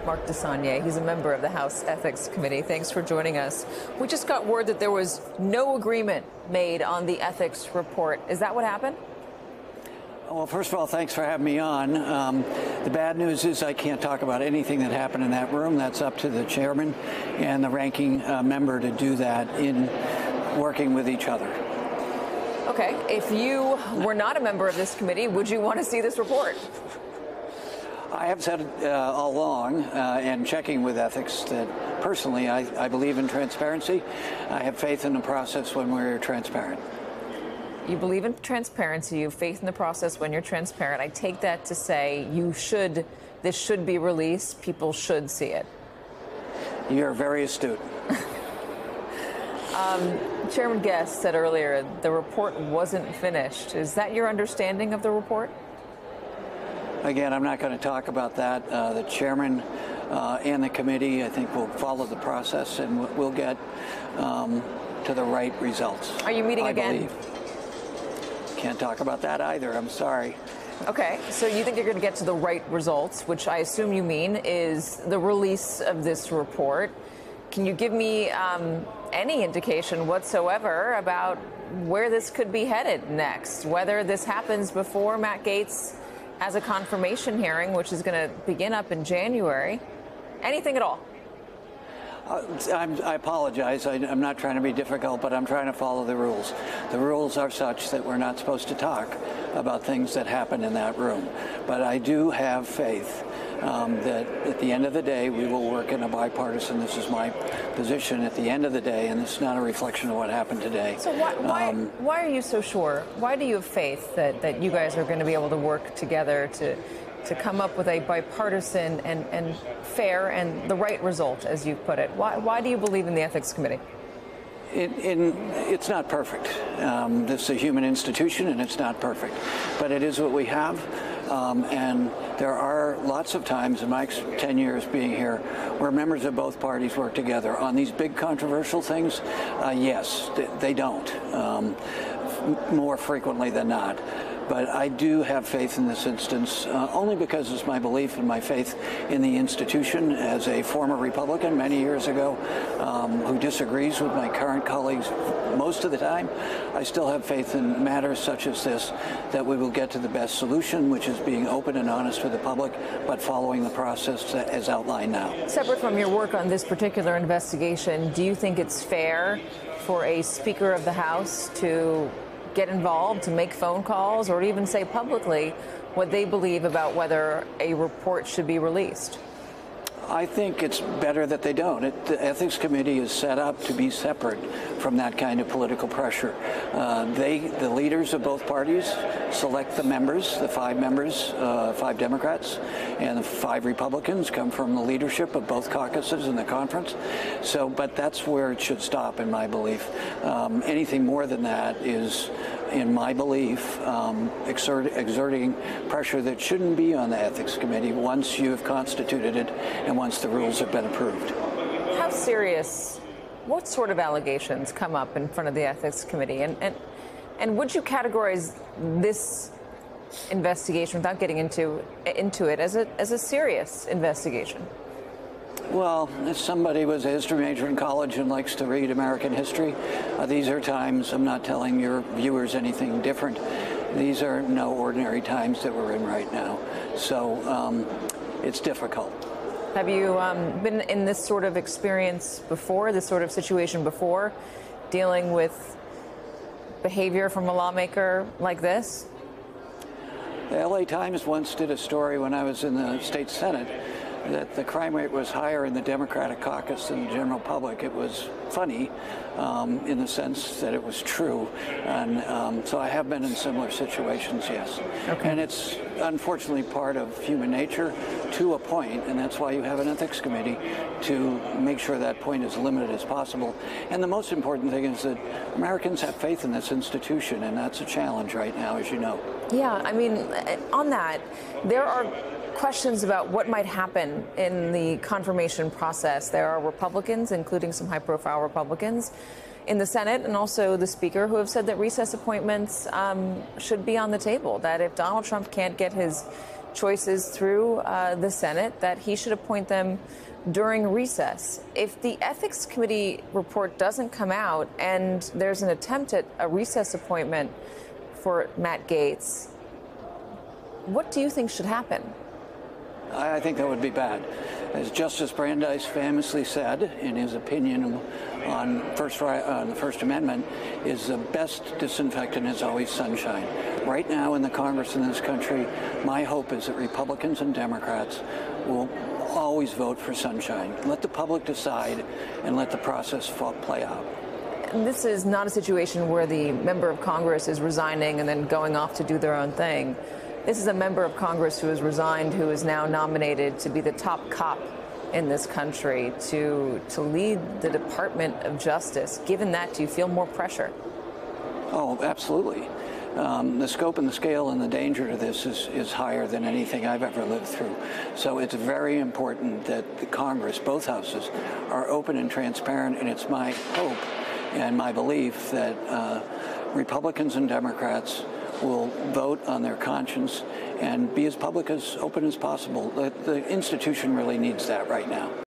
Mark DeSaulnier. He's a member of the House Ethics Committee. Thanks for joining us. We just got word that there was no agreement made on the ethics report. Is that what happened? Well, first of all, thanks for having me on. The bad news is I can't talk about anything that happened in that room. That's up to the chairman and the ranking member to do that in working with each other. Okay. If you were not a member of this committee, would you want to see this report? I have said all along, and checking with ethics, that personally I believe in transparency. I have faith in the process when we're transparent. You believe in transparency, you have faith in the process when you're transparent. I take that to say this should be released, people should see it. You're very astute. Chairman Gaetz said earlier the report wasn't finished. Is that your understanding of the report? Again, I'm not going to talk about that. The chairman and the committee, I think, will follow the process and we'll get to the right results. Are you meeting again? I believe. Can't talk about that either. I'm sorry. Okay, so you think you're going to get to the right results, which I assume you mean is the release of this report. Can you give me any indication whatsoever about where this could be headed next, whether this happens before Matt Gaetz has a confirmation hearing, which is going to begin up in January? Anything at all? I apologize. I'm not trying to be difficult, but I'm trying to follow the rules. The rules are such that we're not supposed to talk about things that happen in that room. But I do have faith that at the end of the day, we will work in a bipartisan. This is my position at the end of the day, and it's not a reflection of what happened today. So why are you so sure? Why do you have faith that you guys are going to be able to work together to come up with a bipartisan and fair and the right result, as you put it? Why do you believe in the Ethics Committee? It's not perfect. This is a human institution, and it's not perfect. But it is what we have. And there are lots of times in my 10 years being here where members of both parties work together. On these big controversial things, yes, they don't, more frequently than not. But I do have faith in this instance, only because it's my belief and my faith in the institution. As a former Republican many years ago who disagrees with my current colleagues most of the time, I still have faith in matters such as this, that we will get to the best solution, which is being open and honest with the public, but following the process as outlined now. Separate from your work on this particular investigation, do you think it's fair for a Speaker of the House to get involved, to make phone calls, or even say publicly what they believe about whether a report should be released? I think it's better that they don't. The Ethics Committee is set up to be separate from that kind of political pressure. The leaders of both parties select the members, the 5 members, 5 Democrats, and the 5 Republicans come from the leadership of both caucuses in the conference. But that's where it should stop, in my belief. Anything more than that is, in my belief, exerting pressure that shouldn't be on the Ethics Committee once you have constituted it and once the rules have been approved. How serious, what sort of allegations come up in front of the Ethics Committee? And would you categorize this investigation, without getting into it, as a serious investigation? Well, as somebody who was a history major in college and likes to read American history, these are times, I'm not telling your viewers anything different, these are no ordinary times that we're in right now. So it's difficult. Have you been in this sort of experience before, this sort of situation before, dealing with behavior from a lawmaker like this? The LA Times once did a story when I was in the state Senate that the crime rate was higher in the Democratic caucus than the general public. It was funny in the sense that it was true. And so I have been in similar situations, yes. Okay. And it's unfortunately part of human nature to a point, and that's why you have an ethics committee to make sure that point is limited as possible. And the most important thing is that Americans have faith in this institution, and that's a challenge right now, as you know. Yeah, I mean, on that, there are questions about what might happen in the confirmation process. There are Republicans, including some high-profile Republicans, in the Senate, and also the Speaker, who have said that recess appointments should be on the table, that if Donald Trump can't get his choices through the Senate that he should appoint them during recess. If the Ethics Committee report doesn't come out and there's an attempt at a recess appointment for Matt Gaetz, what do you think should happen? I think that would be bad. As Justice Brandeis famously said in his opinion on the First Amendment, is the best disinfectant is always sunshine. Right now in the Congress in this country, my hope is that Republicans and Democrats will always vote for sunshine. Let the public decide and let the process play out. And this is not a situation where the member of Congress is resigning and then going off to do their own thing. This is a member of Congress who has resigned, who is now nominated to be the top cop in this country, to lead the Department of Justice. Given that, do you feel more pressure? Oh, absolutely. The scope and the scale and the danger to this is higher than anything I've ever lived through. So it's very important that the Congress, both houses, are open and transparent, and it's my hope and my belief that Republicans and Democrats will vote on their conscience and be as public as open as possible. The institution really needs that right now.